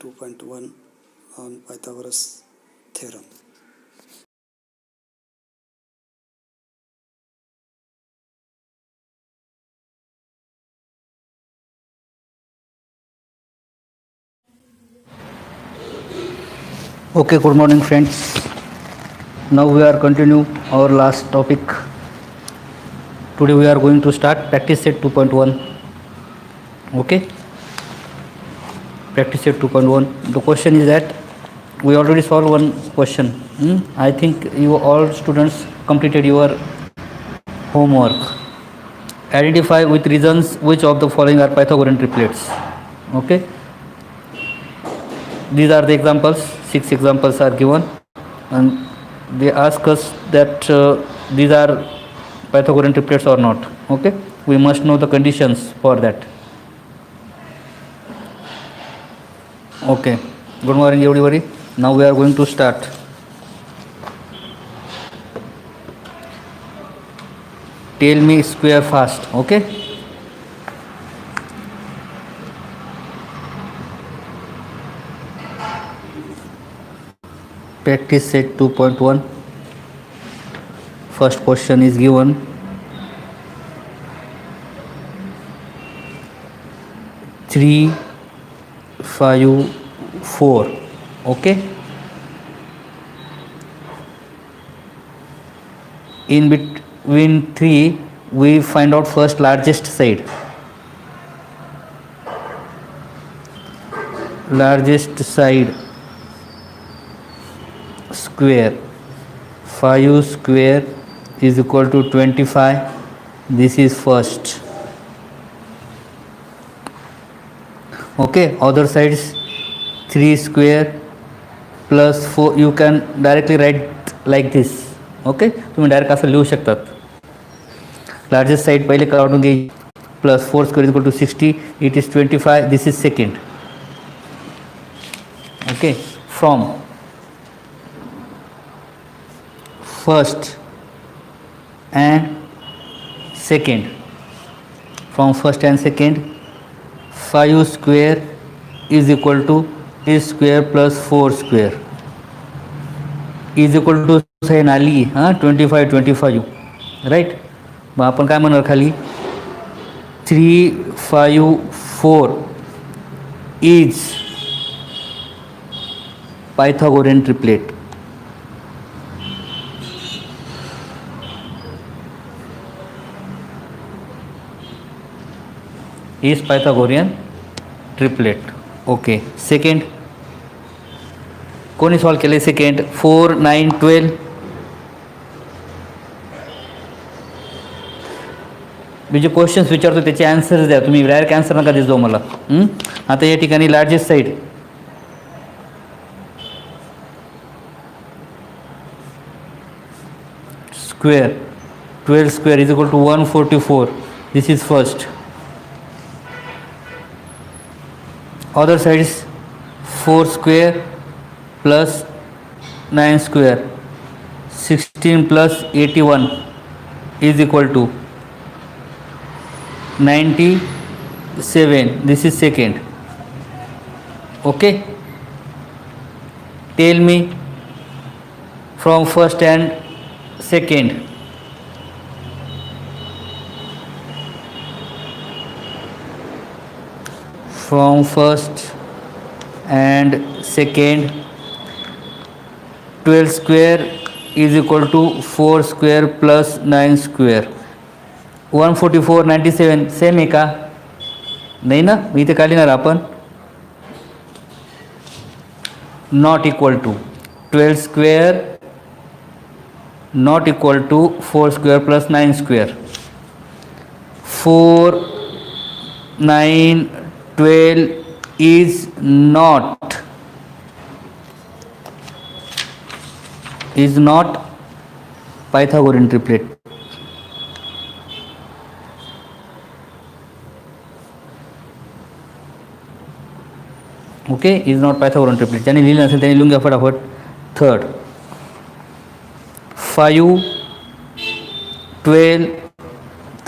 2.1 on Pythagoras theorem. Okay, good morning friends. Now we are continue our last topic. Today we are going to start practice set 2.1. Okay, practice set 2.1. The question is that we already solved one question. I think you all students completed your homework. Identify with reasons which of the following are Pythagorean triplets. Okay, these are the examples. 6 examples are given and they ask us that these are Pythagorean triplets or not. Okay, we must know the conditions for that. Okay, good morning everybody. Now we are going to start. Tell me square fast. Okay, practice set 2.1. First question is given. 3, 5, 4. Okay, in between 3 we find out first largest side. Largest side square. 5 square is equal to 25. This is first. Okay, other sides 3 square plus 4. You can directly write like this. Okay, तुम्ही direct असं लिहू शकतात. Largest side पहिले काढून घे. Plus 4 square equal to 60. It is 25. This is second. Okay, from first and second. From first and second, 5 square is equal to 3 square plus 4 square is equal to sign आली 25 right. मग आपण काय म्हणणार खाली 3, 5, 4 is Pythagorean triplet. is Pythagorean triplet. Okay, second कोणी solve केले? Second 4, 9, 12. मी जे क्वेश्चन्स विचारतो त्याचे आन्सर्स द्या तुम्ही, डायरेक्ट आन्सर नका देत जाऊ मला. आता या ठिकाणी largest side square 12 square is equal to 144. This is first. Other side is 4 square plus 9 square 16 plus 81 is equal to 97. This is second. Okay, tell me from first and second. From first and second, 12 square is equal to 4 square plus 9 square. 144, 97 same आहे का? नाही ना. इथे काय लिहिणार आपण? Not equal to 12 square not equal to 4 square plus 9 square. 4, 9, 12 is not Pythagorean triplet. Okay, is not Pythagorean triplet. ज्यांनी लिहिलं असेल त्यांनी लिहून घ्या फटाफट. थर्ड 5, 12,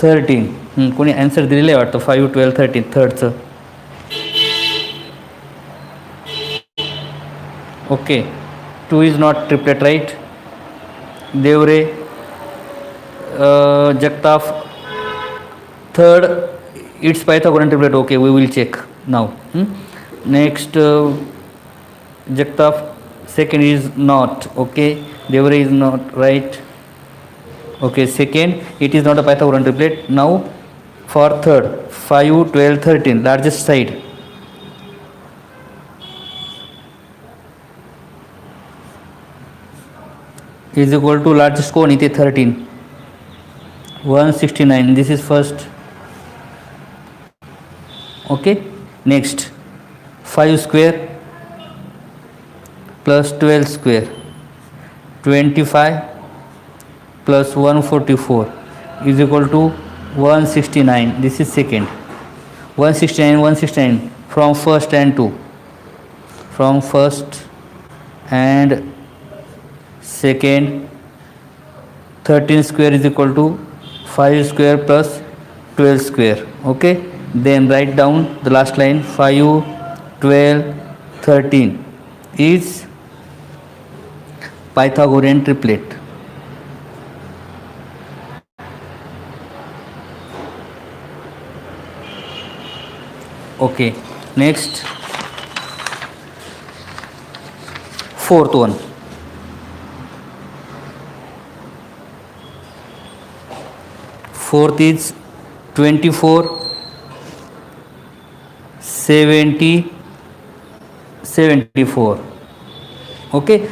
13. कोणी आन्सर दिलेलं आहे वाटतं 5, 12, 13 थर्डचं. Okay, 2 is not triplet, right? Devre, Jagtap, third, it's Pythagorean triplet. Okay, we will check now. Next, Jagtap, second is not. Okay, Devre is not, right? Okay, second, it is not a Pythagorean triplet. Now, for third, 5, 12, 13, largest side. Is equal to largest cone, it is 13. 169, this is first. Okay, next, 5 square plus 12 square, 25 plus 144 is equal to 169. This is second. 169, 169 from first and 2. From first and second, 13 square is equal to 5 square plus 12 square. Okay, then write down the last line. 5, 12, 13 is Pythagorean triplet. Okay, next, fourth one. Fourth is 24, 70, 74. Okay,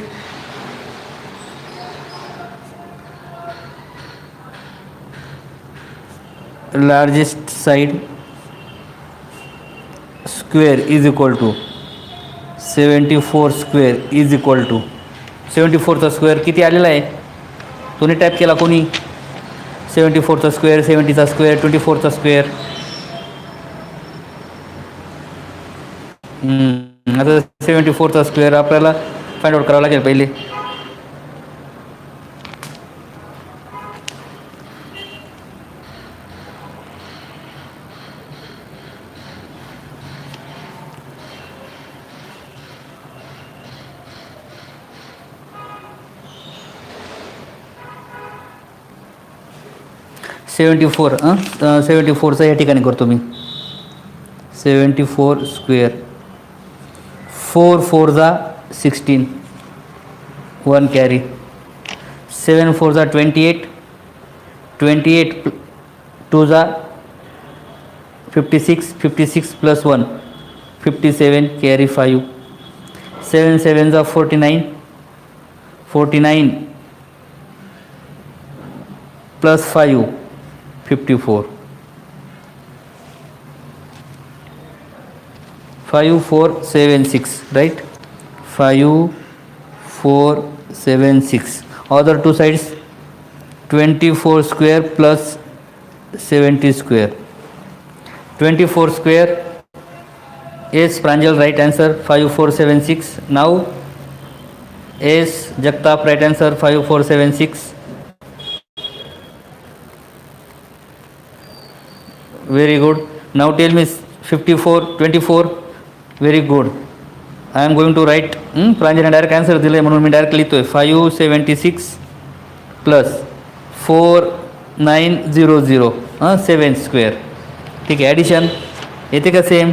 largest side square is equal to 74 square is equal to 74चा square किती आलेला आहे तुम्ही type केला कोणी 74चा square 70चा square 24चा स्क्वेअर आता 74चा स्क्वेअर आपल्याला फाइंड आउट करावा लागेल पहिले 74 74चा या ठिकाणी करतो मी 74 स्क्वेअर 4 4 जा 16 1 कॅरी 7 4 जा 28 28 2 जा 56 56 प्लस 1 57 कॅरी 5 7 7 जा 49 49 plus 5 54 5 4 7 6 right 5 4 7 6 other two sides 24 square plus 70 square 24 square is Pranjal right answer 5476 now is Jagtap right answer 5476 very good now tell me 54 24 very good I am going to write Pranjal direct answer दिले म्हणून मी direct लिहितोय 576 plus 4900 7 square ठीक आहे addition येते का same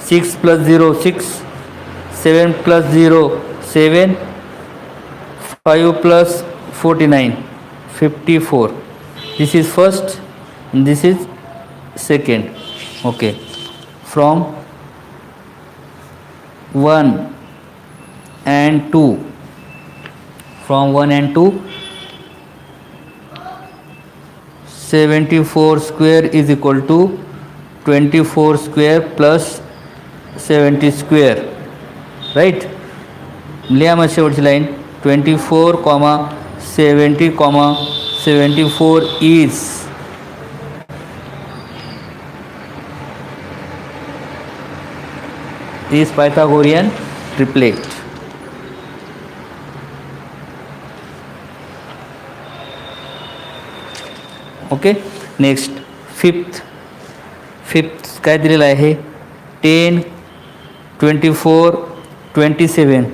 6 plus 0 6 7 plus 0 7 5 plus 49 54 this is first and this is second okay from 1 and 2 from 1 and 2 74 square is equal to 24 square plus 70 square right लिहा मग शेवटची line 24 70 74 is Pythagorean triplet. Okay, next fifth काय दिलेलं आहे 10 24 27.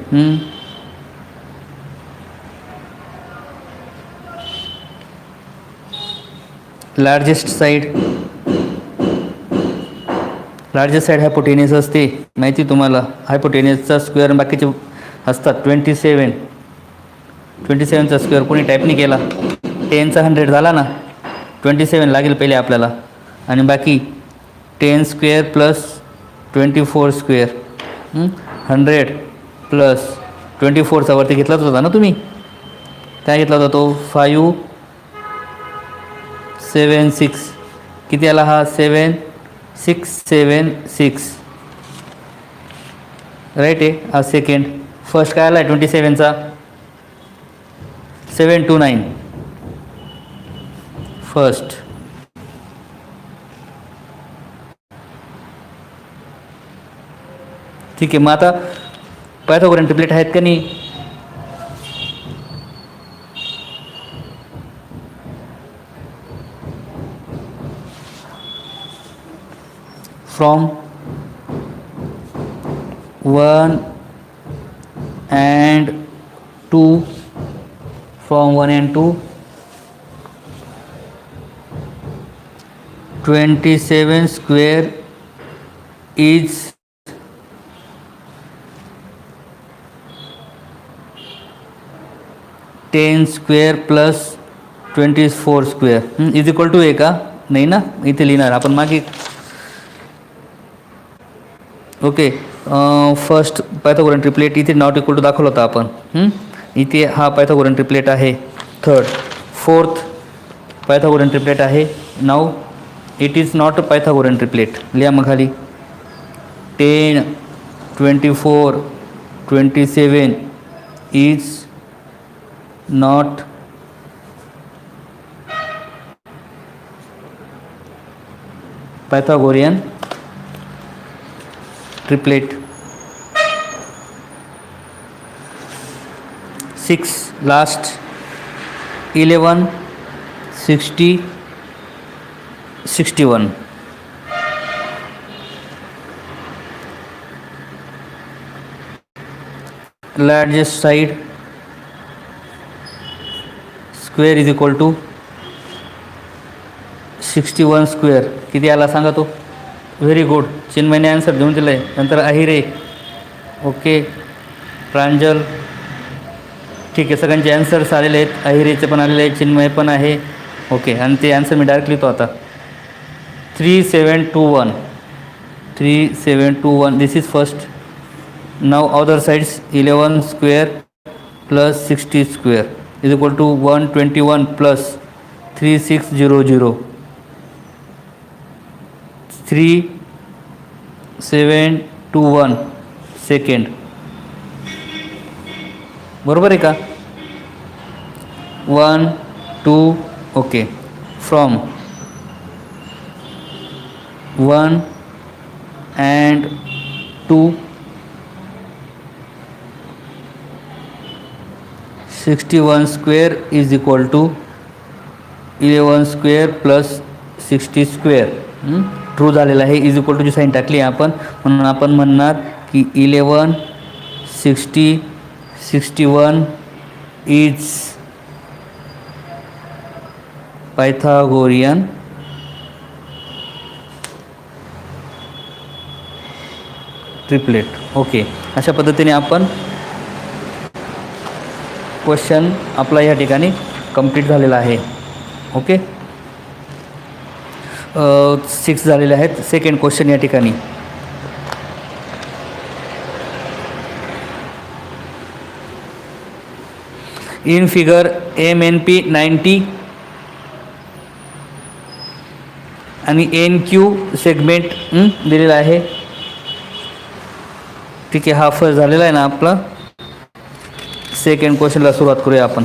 Largest side hypotenuse असते, माहिती तुम्हाला. हायपोटेनियसचा square बाकीचे असतात. 27चा स्क्वेअर कोणी टाईप नाही केला. 10चा 100 झाला ना, 27 लागेल पहिले आपल्याला. आणि बाकी 10 स्क्वेअर प्लस 24 स्क्वेअर, 100 प्लस 24चा वरती घेतलाच होता ना तुम्ही. काय घेतला होता तो? 576. किती आला हा? 7676. राईट आहे. हा सेकंड. फर्स्ट काय आला आहे 27चा? 729 फर्स्ट. ठीक आहे. मग आता पायथागोरन ट्रिपलेट आहेत का नाही? From 1 and 2, from 1 and 2, 27 square is 10 square plus 24 square is equal to आहे का? नाही ना, इथे लिहिणार आपण मागे. ओके. फर्स्ट पायथागोरन ट्रिपलेट इथे नॉट इक्वल टू दाखवलं होतं आपण. इथे हा पायथागोरन ट्रिपलेट आहे. थर्ड. फोर्थ पायथागोरन ट्रिपलेट आहे. Now it is not a Pythagorean triplet. लिहा मग खाली. 10 24 27 is not Pythagorean triplet. 6 last. 11 60 61. Largest side square is equal to 61 square. किती आला सांगा तो? Very good. चिन्मयने आन्सर देऊन दिलं आहे. नंतर अहिरे. ओके. प्रांजल. ठीक आहे. सगळ्यांचे ॲन्सर्स आलेले आहेत. अहिरेचे पण आलेले आहेत, चिन्मय पण आहे. ओके. आणि ते आन्सर मी डायरेक्ट लिहितो आता. 3721. 3721. This is first. Now other sides 11 square plus 60 square is equal to 121 plus 3600. 3721 second. बरोबर आहे का? 1 2. Okay. From 1 and 2 61 square is equal to 11 square plus 60 square. True झालेलं आहे. इज इक्वल टूची साईन टाकली आपण, म्हणून आपण म्हणणार की 11 60 61 इज पायथागोरियन ट्रिपलेट. ओके. अशा पद्धतीने आपण क्वेश्चन आपला या ठिकाणी कंप्लीट झालेला आहे. ओके. 6 झालेले आहेत. सेकंड क्वेश्चन या ठिकाणी. इन फिगर MNP 90 आणि NQ सेगमेंट दिलेला आहे. ठीक आहे. हा फर्स्ट झालेला आहे ना आपला. सेकंड क्वेश्चनला सुरुवात करूया आपण.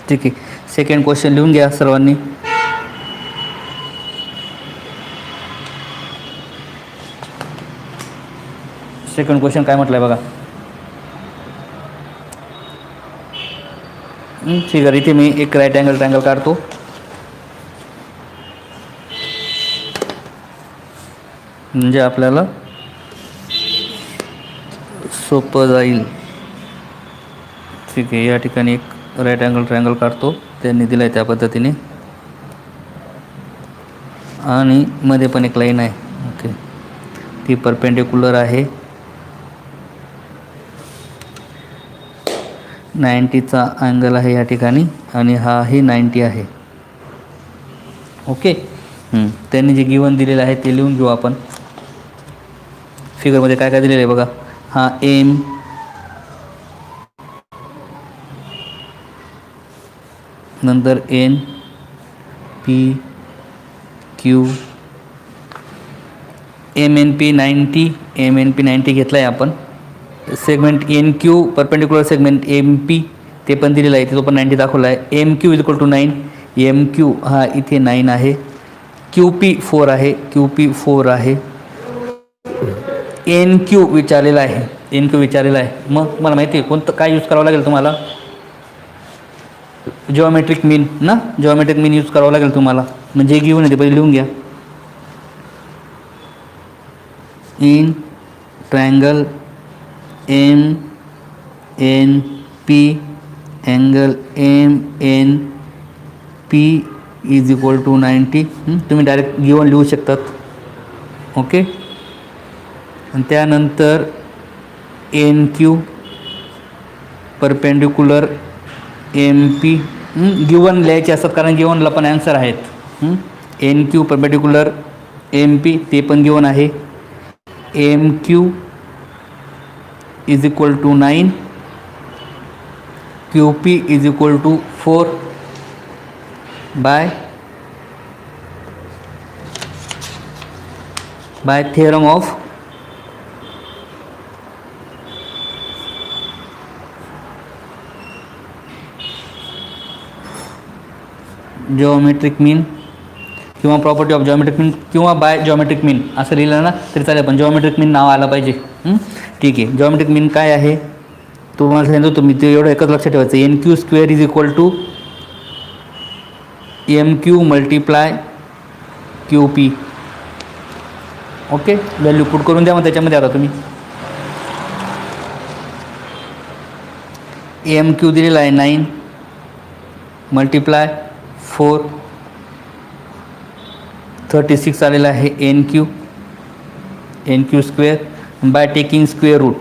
ठीक आहे. सेकंड क्वेश्चन लिहून घ्या सर्वांनी. सेकंड क्वेश्चन काय म्हटलं आहे बघा. फिगर इथे मी एक राईट अँगल ट्रायंगल काढतो. म्हणजे आपल्याला सोपं जाईल. ठीक आहे, या ठिकाणी एक राईट अँगल ट्रायंगल काढतो, त्यांनी दिलं आहे त्या पद्धतीने, आणि मध्ये पण एक लाईन आहे. ओके, ती परपेंडिक्युलर आहे 90चा अँगल आहे या ठिकाणी, आणि हाही 90 आहे. ओके, त्यांनी जे गिवन दिलेलं आहे ते लिहून घेऊ आपण. फिगरमध्ये काय काय दिलेलं आहे बघा. हा एम, नंतर N, P, Q, M N P 90 घेतला आहे आपण. Segment N Q perpendicular segment M P ते पण दिलेलं आहे, तो पण 90 दाखवला आहे. M Q equal to 9, M Q हा इथे 9 आहे. क्यू पी 4 आहे, क्यू पी 4 आहे. एन क्यू विचारलेला आहे, एन क्यू विचारलेला आहे. मग मला माहिती आहे कोणतं काय यूज करावं लागेल तुम्हाला, जिओमेट्रिक मीन ना, जिओमेट्रिक मीन यूज करावं लागेल तुम्हाला. म्हणजे घेऊन येते पहिले लिहून घ्या. In triangle M N P angle M N P is equal to 90. तुम्ही डायरेक्ट गिवन लिहू शकतात. ओके, आणि त्यानंतर N Q perpendicular M P given लिहायचे असतात, कारण गिवनला पण ॲन्सर आहेत. N Q perpendicular M P ते पण गिवन आहे. M Q is equal to 9, Q P is equal to 4 by theorem of geometric mean किंवा प्रॉपर्टी ऑफ जिओमेट्रिक मीन किंवा बाय जिओमेट्रिक मीन असं लिहिलं ना तरी चालेल, पण जिओमेट्रिक मीन नाव आलं पाहिजे. ठीक आहे, जिओमेट्रिक मीन काय आहे तुम्हाला सांगितलं, तुम्ही ते एवढं एकच लक्षात ठेवायचं. N Q square is equal to M Q multiply Q P. Okay, value put करून द्या मग त्याच्यामध्ये. आता तुम्ही एम क्यू दिलेला आहे 9 मल्टिप्लाय 4 36 आलेला आहे. N Q square by taking square root.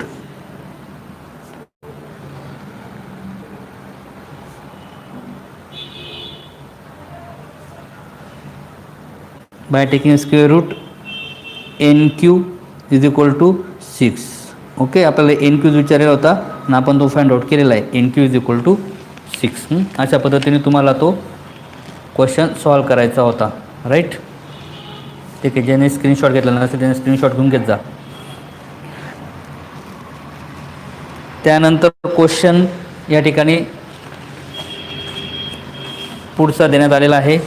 By taking square root N Q is equal to 6. Okay, आपल्याला एन क्यूज विचारलेला होता आणि आपण तो फाइंड आउट केलेला आहे. N Q is equal to 6. अशा पद्धतीने तुम्हाला तो क्वेश्चन सॉल्व करायचा होता. राईट, ठीक आहे. ज्याने स्क्रीनशॉट घेतला नसेल त्याने स्क्रीनशॉट घेऊन घेत जा. त्यानंतर क्वेश्चन या ठिकाणी पुढचा देण्यात आलेला आहे.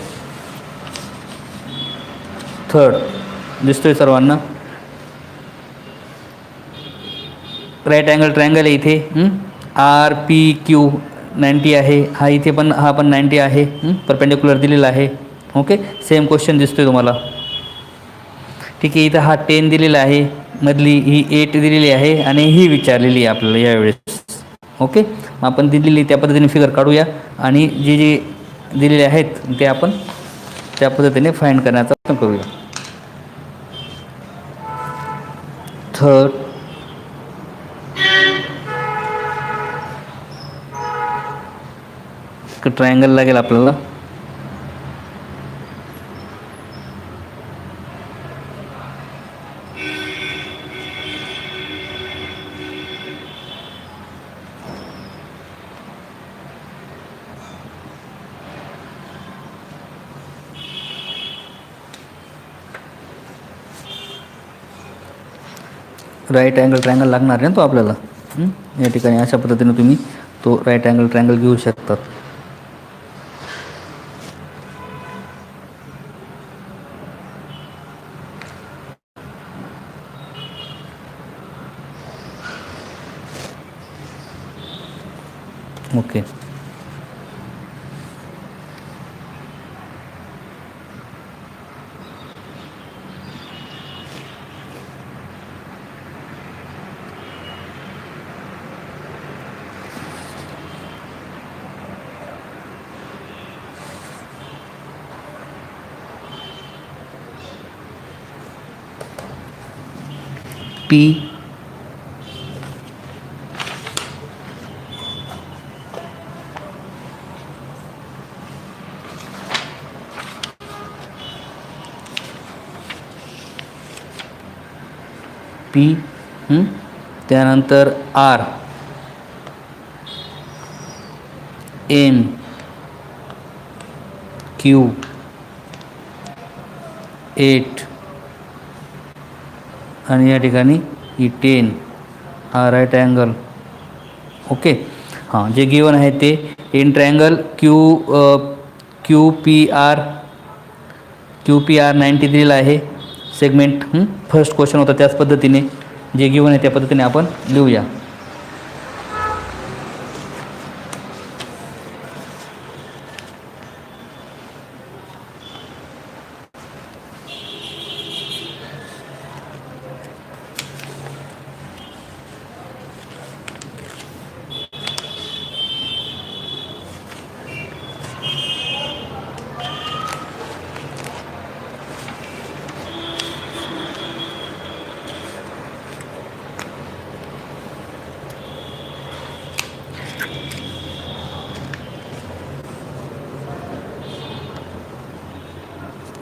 थर्ड दिसतोय सर्वांना. राईट अँगल ट्रायंगल आहे इथे. आर पी क्यू 90 आहे, हा इथे पण हा पण 90 आहे. परपेंडिक्युलर दिलेला आहे. ओके, सेम क्वेश्चन दिसतोय तुम्हाला. ठीक आहे, इथं हा 10 दिलेला आहे, मधली ही 8 दिलेली आहे आणि ही विचारलेली आहे आपल्याला यावेळेस. ओके, मग आपण दिलेली त्या पद्धतीने फिगर काढूया आणि जे जे दिलेले आहेत ते आपण त्या पद्धतीने फाइंड करण्याचा प्रयत्न करूया. थर्ड ट्रायंगल लागेल आपल्याला. राईट अँगल ट्रायंगल लागणार आहे ना तो आपल्याला. या ठिकाणी अशा पद्धतीने तुम्ही तो राईट अँगल ट्रायंगल घेऊ शकतात. ओके, पी पी त्यानंतर आर एम क्यू 8 आणि या ठिकाणी ई 10 हा राईट अँगल. ओके हां, जे गिवन आहे ते in triangle Q P R 93 दिलेला आहे सेगमेंट. फर्स्ट क्वेश्चन होता त्याच पद्धतीने, जे गिवन आहे त्या पद्धतीने आपण लिहूया.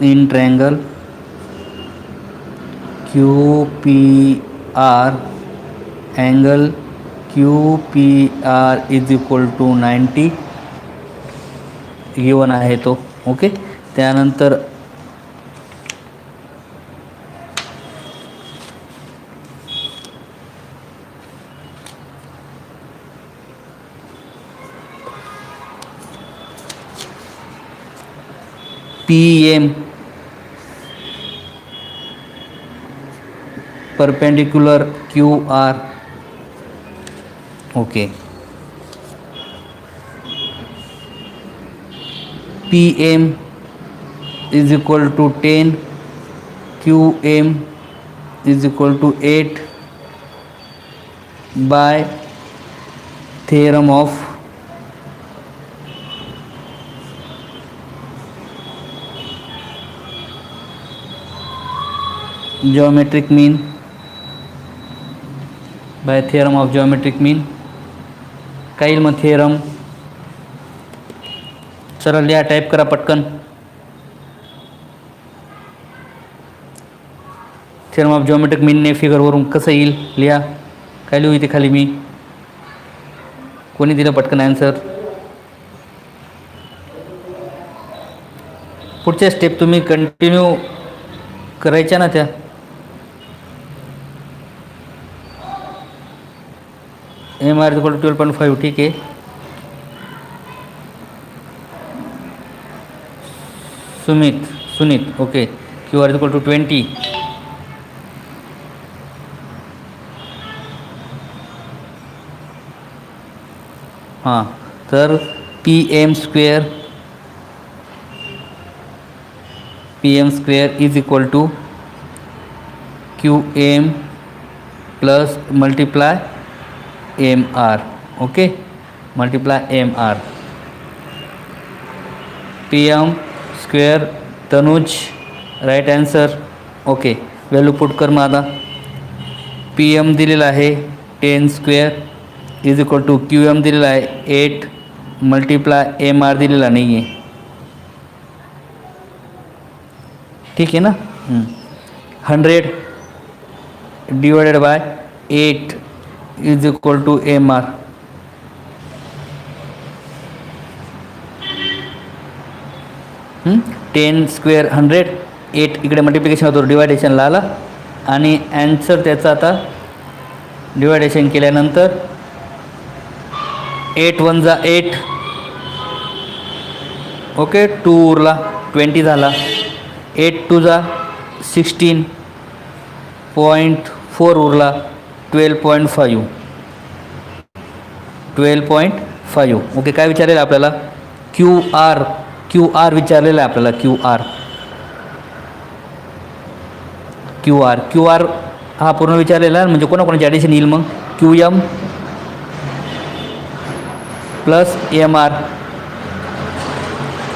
In triangle Q P R angle Q P R is equal to 90 given आहे तो. ओके त्यानंतर P M perpendicular Q R. Okay P M is equal to 10 Q M is equal to 8 by theorem of geometric mean. By theorem of geometric mean काय येईल मग theorem? सरळ लिहा, type करा पटकन. थेरम ऑफ ज्योमेट्रिक मीनने फिगरवरून कसं येईल लिहा. काय लिहू इथे खाली मी? कोणी दिलं पटकन ॲन्सर? पुढच्या स्टेप तुम्ही कंटिन्यू करायच्या ना त्या. एम आर इक्वल टू 12.5 ठीक आहे. Sunit okay. Q R equal to 20. हां तर P M square is equal to Q M plus multiply M R. Okay multiply M R. P M square Tanuj right answer. Okay value put कर मग आता. P M दिलेला आहे 10 square is equal to Q M दिलेला आहे 8 multiply M R दिलेला नाही आहे. ठीक आहे ना. 100 divided by 8 is equal to M R. Ten square 100 8 इकडे मल्टिप्लिकेशन होतो डिवायडेशनला आला आणि ॲन्सर त्याचा आता डिवायडेशन केल्यानंतर 8 1 जा 8. ओके 2 उरला 20 झाला. 8 2 जा 16.4 उरला 12.5. ओके काय विचारेल आपल्याला? क्यू आर विचारलेलं आहे आपल्याला. क्यू आर हा पूर्ण विचारलेला आहे. म्हणजे कोणाकोणाची ॲडिशन येईल मग? Q M plus M R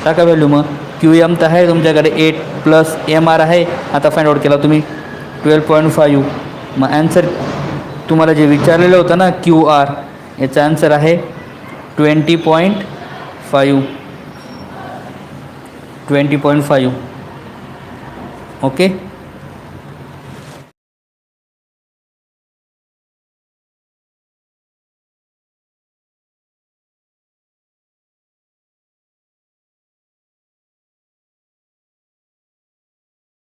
टाका व्हॅल्यू. मग क्यू एम तर आहे तुमच्याकडे 8 प्लस एम आर आहे. आता फाइंड आउट केला तुम्ही 12.5 मग ॲन्सर तुम्हाला जे विचारलेलं होतं ना QR, याचा ॲन्सर आहे 20.5. 20.5. ओके.